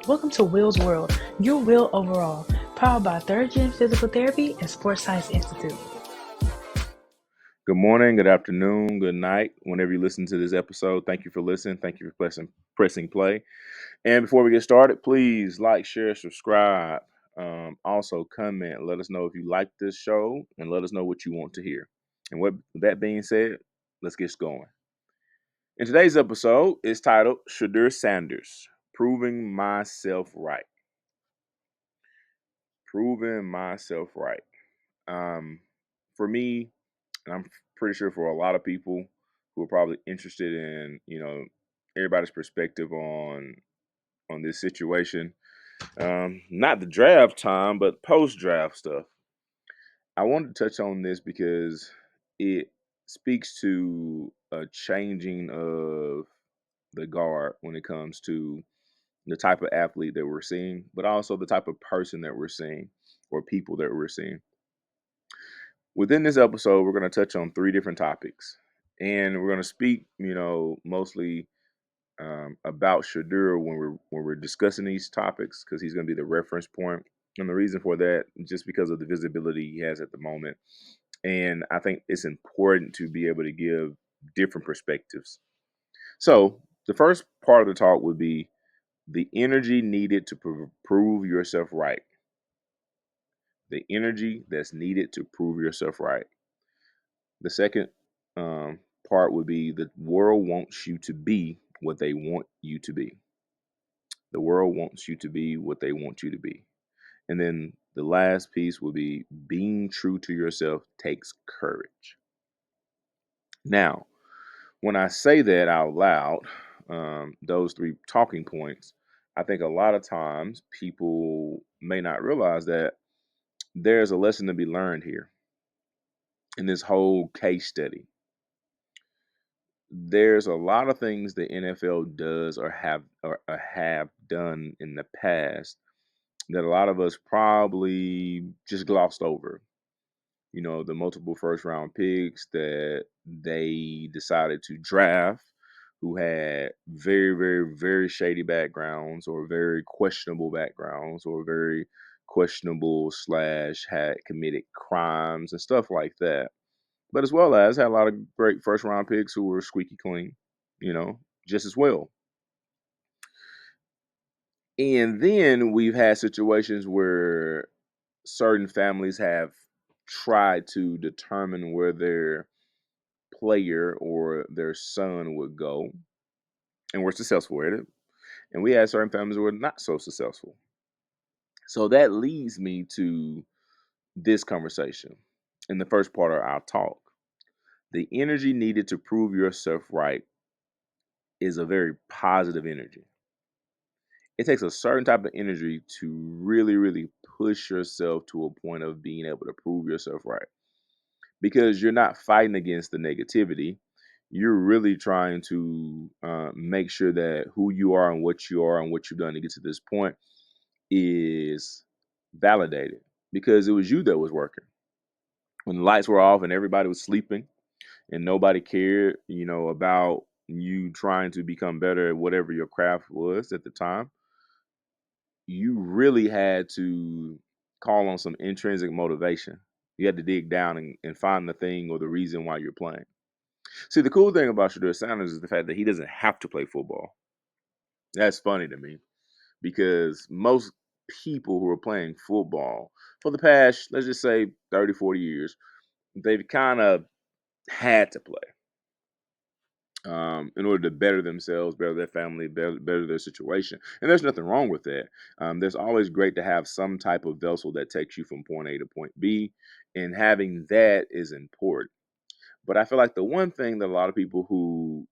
Welcome to Will's World, your will overall, powered by Third Gen Physical Therapy and Sports Science Institute. Good morning, good afternoon, good night. Whenever you listen to this episode, thank you for listening. Thank you for pressing play. And before we get started, please like, share, subscribe. Also, comment. Let us know if you like this show and let us know what you want to hear. And with that being said, let's get going. In today's episode is titled Shedeur Sanders, Proving Myself Right. Proving Myself Right. For me, and I'm pretty sure for a lot of people who are probably interested in, everybody's perspective on this situation. Not the draft time, but post draft stuff. I wanted to touch on this because it speaks to a changing of the guard when it comes to the type of athlete that we're seeing, but also the type of person that we're seeing or people that we're seeing. Within this episode, we're going to touch on three different topics, and we're going to speak, mostly about Shedeur when we're discussing these topics because he's going to be the reference point, and the reason for that just because of the visibility he has at the moment, and I think it's important to be able to give different perspectives. So the first part of the talk would be the energy needed to prove yourself right. The energy that's needed to prove yourself right. The second part would be the world wants you to be what they want you to be. The world wants you to be what they want you to be. And then the last piece will be being true to yourself takes courage. Now, when I say that out loud, those three talking points, I think a lot of times people may not realize that there's a lesson to be learned here in this whole case study. There's a lot of things the NFL does or have done in the past that a lot of us probably just glossed over. The multiple first round picks that they decided to draft who had very, very, very shady backgrounds or very questionable backgrounds or very questionable slash had committed crimes and stuff like that, but as well as had a lot of great first round picks who were squeaky clean, just as well. And then we've had situations where certain families have tried to determine where their player or their son would go and were successful at it. And we had certain families who were not so successful. So that leads me to this conversation in the first part of our talk. The energy needed to prove yourself right is a very positive energy. It takes a certain type of energy to really, really push yourself to a point of being able to prove yourself right. Because you're not fighting against the negativity. You're really trying to make sure that who you are and what you've done to get to this point is validated because it was you that was working. When the lights were off and everybody was sleeping and nobody cared, about you trying to become better at whatever your craft was at the time, you really had to call on some intrinsic motivation. You had to dig down and find the thing or the reason why you're playing. See, the cool thing about Shedeur Sanders is the fact that he doesn't have to play football. That's funny to me because most people who are playing football for the past, let's just say 30, 40 years, they've kind of had to play in order to better themselves, better their family, better their situation. And there's nothing wrong with that. There's always great to have some type of vessel that takes you from point A to point B, and having that is important. But I feel like the one thing that a lot of people who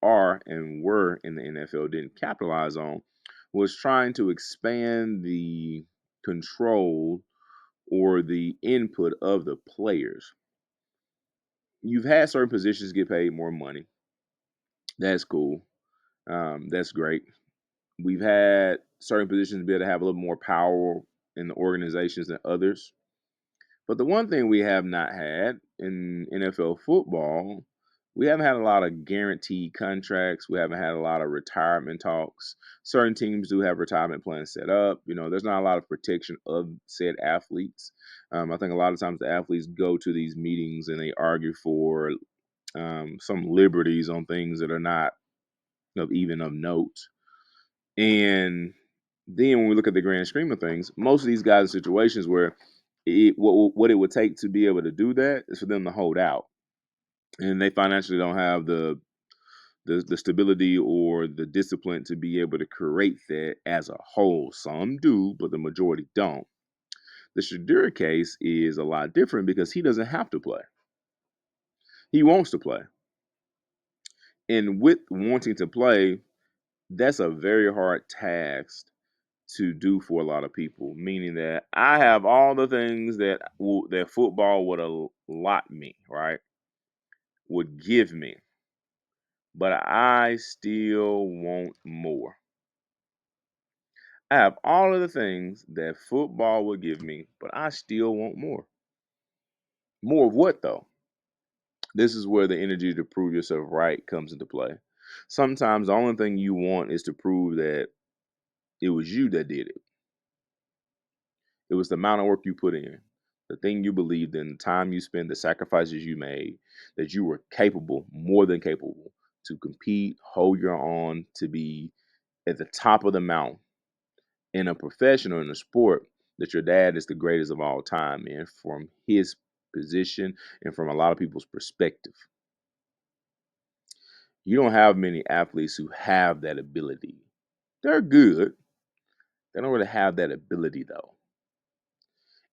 are and were in the NFL didn't capitalize on was trying to expand the control or the input of the players. You've had certain positions get paid more money. That's cool. That's great. We've had certain positions be able to have a little more power in the organizations than others. But the one thing we have not had in NFL football We haven't had a lot of guaranteed contracts. We haven't had a lot of retirement talks. Certain teams do have retirement plans set up. There's not a lot of protection of said athletes. I think a lot of times the athletes go to these meetings and they argue for some liberties on things that are not even of note. And then when we look at the grand scheme of things, most of these guys in situations where what it would take to be able to do that is for them to hold out, and they financially don't have the stability or the discipline to be able to create that as a whole. Some do, but the majority don't. The Shedeur case is a lot different because he doesn't have to play. He wants to play. And with wanting to play, that's a very hard task to do for a lot of people, meaning that I have all the things that football would allot me, right? Would give me, but I still want more. I have all of the things that football would give me, but I still want more. More of what though? This is where the energy to prove yourself right comes into play. Sometimes the only thing you want is to prove that it was you that did it. It was the amount of work you put in, the thing you believed in, the time you spent, the sacrifices you made, that you were capable, more than capable, to compete, hold your own, to be at the top of the mountain in a profession or in a sport, that your dad is the greatest of all time, man, from his position and from a lot of people's perspective. You don't have many athletes who have that ability. They're good. They don't really have that ability though.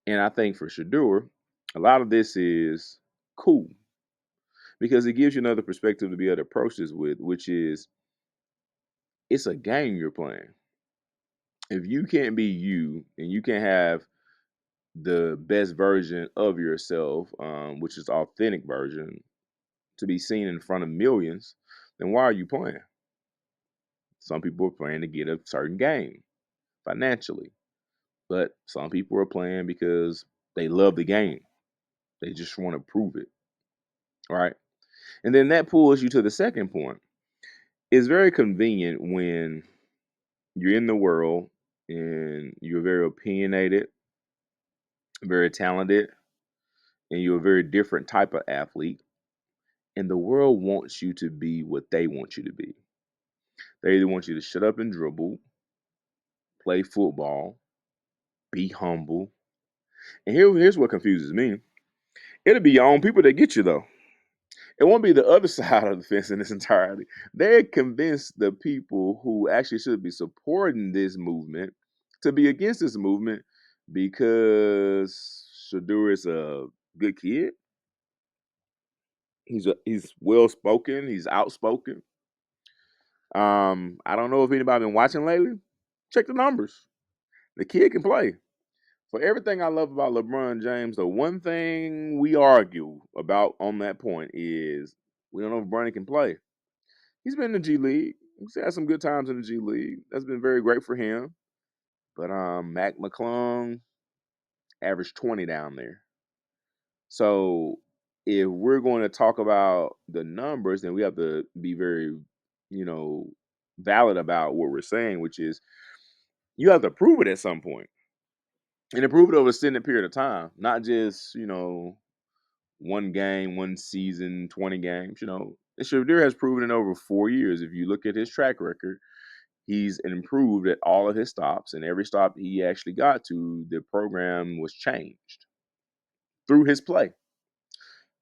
And I think for Shedeur, a lot of this is cool because it gives you another perspective to be able to approach this with, which is it's a game you're playing. If you can't be you and you can't have the best version of yourself, which is authentic version, to be seen in front of millions, then why are you playing? Some people are playing to get a certain game financially, but some people are playing because they love the game. They just want to prove it, right? And then that pulls you to the second point. It's very convenient when you're in the world and you're very opinionated, very talented, and you're a very different type of athlete. And the world wants you to be what they want you to be. They either want you to shut up and dribble, play football, be humble. And here's what confuses me. It'll be your own people that get you though. It won't be the other side of the fence in this entirety. They're convinced the people who actually should be supporting this movement to be against this movement because Shedeur is a good kid. He's well spoken. He's outspoken. I don't know if anybody been watching lately. Check the numbers. The kid can play. For everything I love about LeBron James, the one thing we argue about on that point is we don't know if Bronny can play. He's been in the G League. He's had some good times in the G League. That's been very great for him. But Mac McClung averaged 20 down there. So if we're going to talk about the numbers, then we have to be very, you know, valid about what we're saying, which is you have to prove it at some point. And to prove it over a extended period of time, not just, one game, one season, 20 games, And Shadir has proven it over 4 years. If you look at his track record, he's improved at all of his stops, and every stop he actually got to, the program was changed through his play.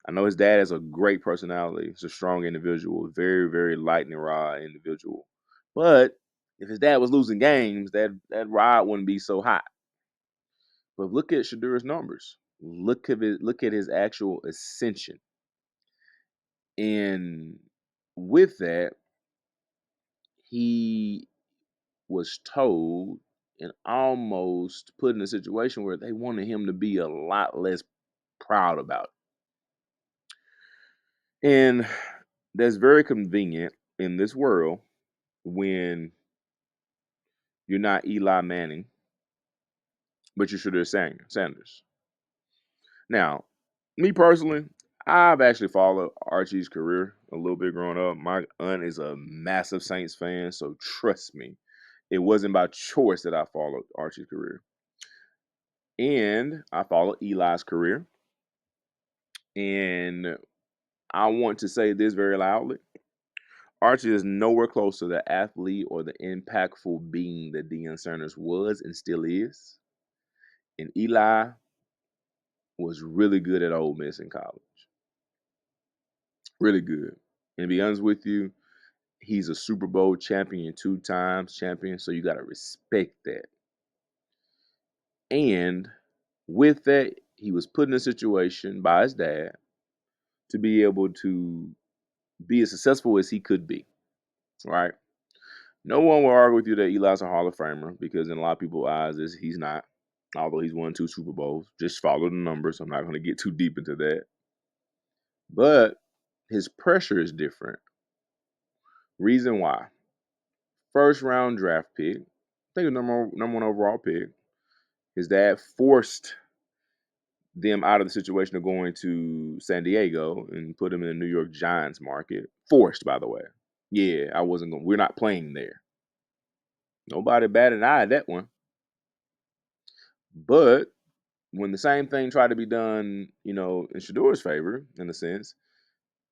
I know his dad has a great personality. He's a strong individual, very, very lightning rod individual. But if his dad was losing games, that rod wouldn't be so hot. But look at Shadur's numbers. Look at his actual ascension. And with that, he was told and almost put in a situation where they wanted him to be a lot less proud about it. And that's very convenient in this world when you're not Eli Manning, but you're Shedeur Sanders. Now, me personally, I've actually followed Archie's career a little bit growing up. My aunt is a massive Saints fan, so trust me, it wasn't by choice that I followed Archie's career. And I followed Eli's career. And I want to say this very loudly. Archie is nowhere close to the athlete or the impactful being that Deion Sanders was and still is. And Eli was really good at Ole Miss in college. Really good. And to be honest with you, he's a Super Bowl champion, 2 times champion, so you got to respect that. And with that, he was put in a situation by his dad to be able to be as successful as he could be, right? No one will argue with you that Eli's a Hall of Famer because in a lot of people's eyes, he's not. Although he's won 2 Super Bowls, just follow the numbers. I'm not going to get too deep into that. But his pressure is different. Reason why? First round draft pick. I think the number one overall pick. His dad forced them out of the situation of going to San Diego and put him in the New York Giants market. Forced, by the way. Yeah, I wasn't going. We're not playing there. Nobody batted an eye at that one. But when the same thing tried to be done, in Shedeur's favor, in a sense,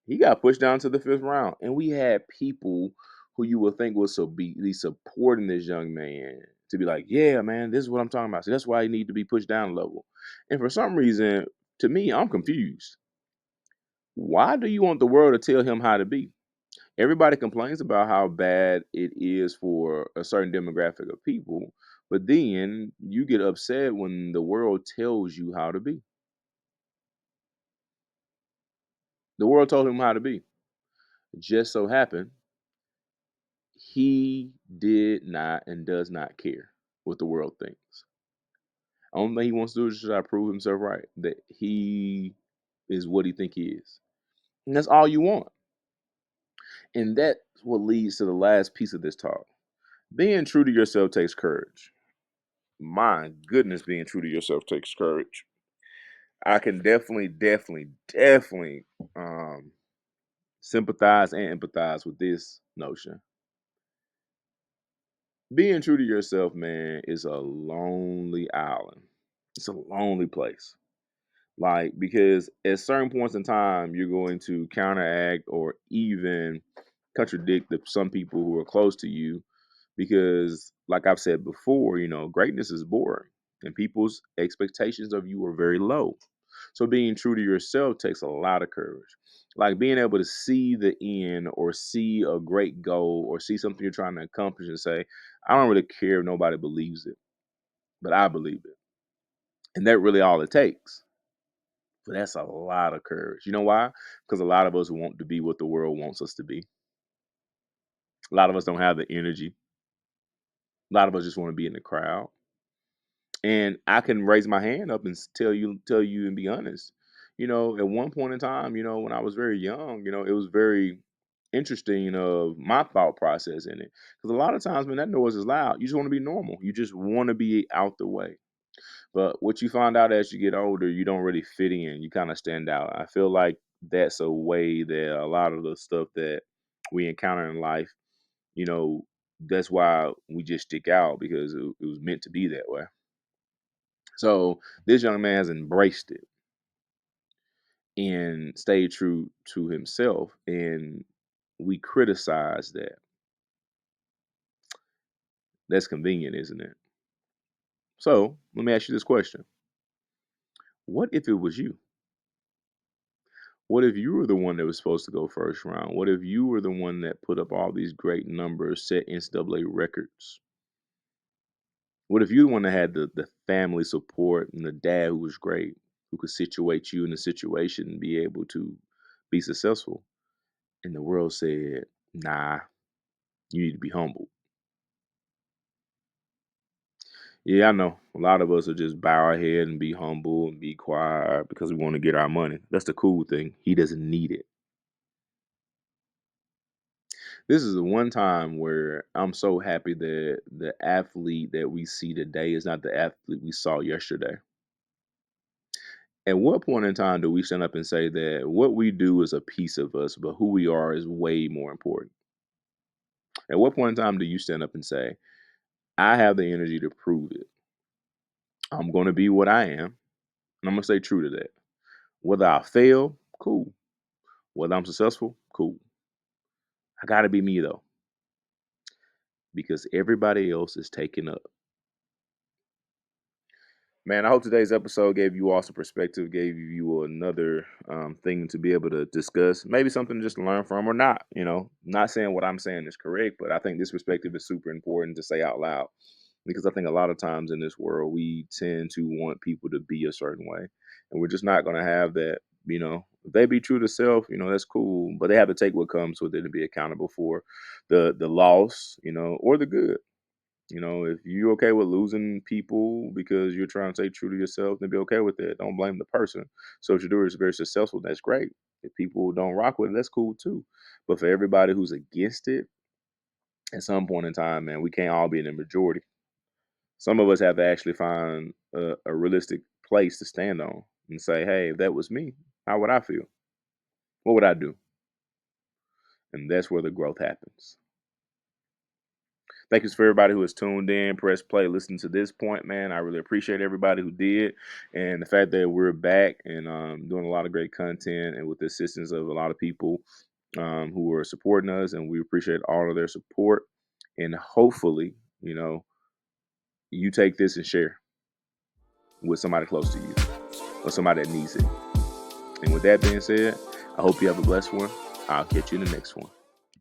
he got pushed down to the 5th round. And we had people who you would think was be supporting this young man to be like, yeah, man, this is what I'm talking about. So that's why he need to be pushed down a level. And for some reason, to me, I'm confused. Why do you want the world to tell him how to be? Everybody complains about how bad it is for a certain demographic of people, but then you get upset when the world tells you how to be. The world told him how to be. It just so happened he did not and does not care what the world thinks. Only thing he wants to do is just try to prove himself right, that he is what he think he is. And that's all you want. And that's what leads to the last piece of this talk. Being true to yourself takes courage. My goodness, being true to yourself takes courage. I can definitely sympathize and empathize with this notion. Being true to yourself, man, is a lonely island. It's a lonely place. Like, because at certain points in time, you're going to counteract or even contradict some people who are close to you because, like I've said before, greatness is boring and people's expectations of you are very low. So being true to yourself takes a lot of courage. Like being able to see the end or see a great goal or see something you're trying to accomplish and say, I don't really care if nobody believes it, but I believe it. And that really all it takes. But that's a lot of courage. You know why? Because a lot of us want to be what the world wants us to be. A lot of us don't have the energy. A lot of us just want to be in the crowd. And I can raise my hand up and tell you and be honest. At one point in time, when I was very young, it was very interesting of my thought process in it. Because a lot of times when that noise is loud, you just want to be normal. You just want to be out the way. But what you find out as you get older, you don't really fit in. You kind of stand out. I feel like that's a way that a lot of the stuff that we encounter in life, you know, that's why we just stick out because it was meant to be that way. So this young man has embraced it and stayed true to himself. And we criticize that. That's convenient, isn't it? So let me ask you this question. What if it was you? What if you were the one that was supposed to go 1st round? What if you were the one that put up all these great numbers, set NCAA records? What if you the one that had the family support and the dad who was great, who could situate you in a situation and be able to be successful? And the world said, nah, you need to be humble. Yeah, I know. A lot of us will just bow our head and be humble and be quiet because we want to get our money. That's the cool thing. He doesn't need it. This is the one time where I'm so happy that the athlete that we see today is not the athlete we saw yesterday. At what point in time do we stand up and say that what we do is a piece of us, but who we are is way more important? At what point in time do you stand up and say, I have the energy to prove it? I'm going to be what I am, and I'm going to stay true to that. Whether I fail, cool. Whether I'm successful, cool. I got to be me though, because everybody else is taking up. Man, I hope today's episode gave you all some perspective, gave you another thing to be able to discuss, maybe something just to learn from or not. Not saying what I'm saying is correct, but I think this perspective is super important to say out loud because I think a lot of times in this world, we tend to want people to be a certain way, and we're just not going to have that. If they be true to self, that's cool, but they have to take what comes with it and be accountable for the loss, or the good. If you're okay with losing people because you're trying to stay true to yourself, then be okay with it. Don't blame the person. So if Shedeur is very successful, that's great. If people don't rock with it, that's cool too. But for everybody who's against it, at some point in time, man, we can't all be in the majority. Some of us have to actually find a realistic place to stand on and say, hey, if that was me, how would I feel? What would I do? And that's where the growth happens. Thank you for everybody who has tuned in, press play, listen to this point, man. I really appreciate everybody who did, and the fact that we're back and doing a lot of great content, and with the assistance of a lot of people who are supporting us, and we appreciate all of their support. And hopefully, you take this and share with somebody close to you or somebody that needs it. And with that being said, I hope you have a blessed one. I'll catch you in the next one.